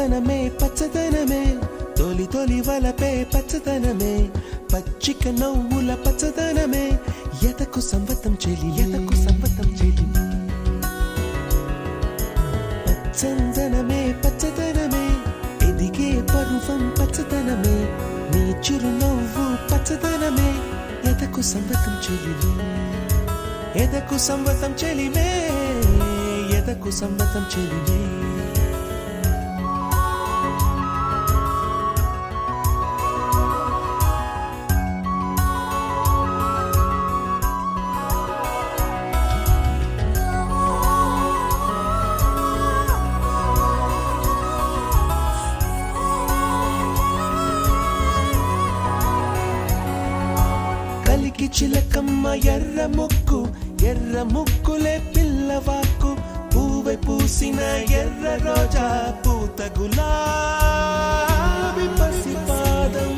పచ్చదనమే పచ్చదనమే తొలి తొలి వలపే పచ్చదనమే పచ్చిక నవ్వుల పచ్చదనమే ఎదకు సంవతం చెలి పచ్చదనమే పచ్చదనమే ఎదిగే పరువం పచ్చదనమే నీ చిరునవ్వు పచ్చదనమే ఎదకు సంవతం చెలివే ఎదకు సంవతం చెలివే ఎదకు సంవతం చెలివే కలికి చిలకమ్మ ఎర్ర ముక్కులే పిల్లవాకు పూవై పూసిన ఎర్ర రోజా పూత గులాబీ పసిపాదం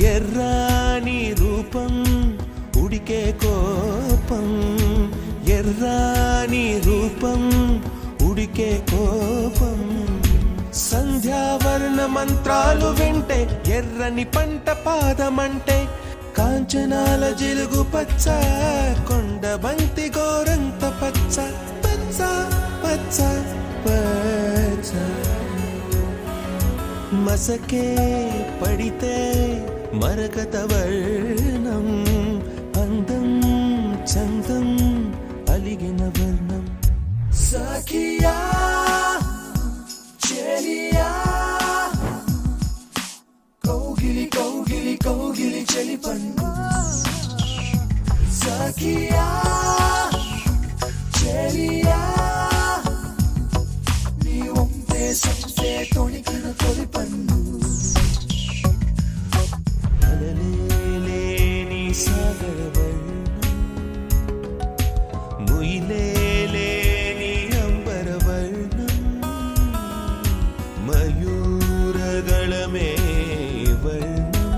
ఎర్రాని రూపం ఉడికే కోపం ఎర్రాని రూపం ఉడికే కోపం సంధ్యావర్ణ మంత్రాలు వింటే ఎర్రని పంట పాదమంటే కాంచనాల జిలుగు పచ్చ కొండ బంతి గోరంత పచ్చ పచ్చ పచ్చ పచ్చ మసకే పడితే మరకత వర్ణం అందం చందం అలిగిన వర్ణం సఖియా చెలియా కౌగిలి కౌగిలి కౌగిలి చెలి పండు సఖియా చెలియా నీ వంపే సంపే తొణికిన తొలి పండు అలలేని సాగర వర్ణం ముయిలేని అంబర వర్ణం మయూరగళమే వర్ణం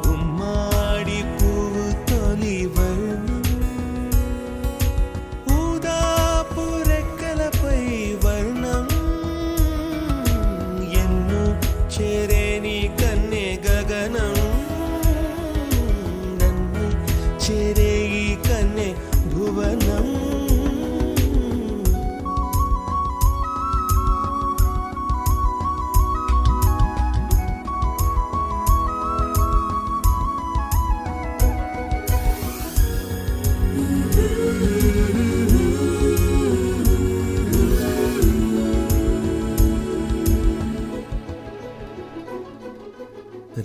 గుమ్మాడి పువ్వు తొలి వర్ణం ఊదాపు రెక్కలపై వర్ణం ఎన్ను చేరేని కన్నె గగనం నన్ను చేరే ఈ కన్నె భువనం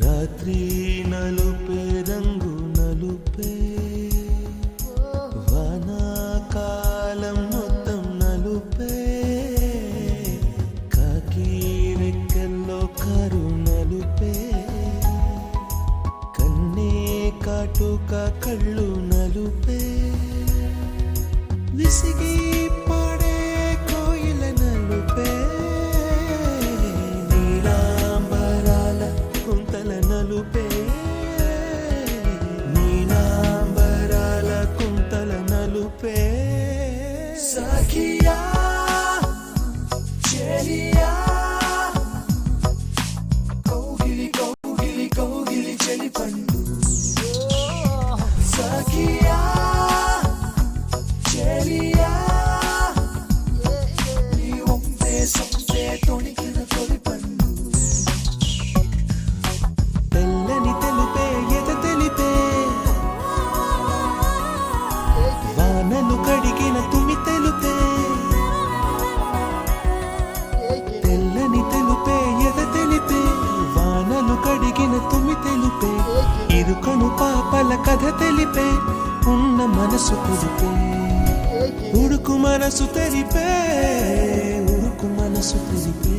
రాత్రి నలుపే రంగు నలుపే వానాకాలం మొత్తం నలుపే కాకి రెక్కల్లో కారు నలుపే కన్నే కాటుక కళ్ళు నలుపే విసిగి పాడే కోయిల నలుపే నలుపే నీలాంబరాల కుంతల నలుపే సఖియా చెలియా కౌగిలి కౌగిలి కౌగిలి చెలి పండు సఖియా చెలియా నీ వంపే సంపే తొణికిన తొలి పండు తెల్లని తెలుపే ఎద తెలిపే వానలు కడిగిన తుమి తెలుపే తెల్లని తెలుపే ఎద తెలిపే వానలు కడిగిన తుమి తెలుపే ఇరుకను పాపల కథ తెలిపే ఉన్న మనసు కుదిపే ఉడుకు మనసు తెరిపే ఉడుకు మనసు తెరిపే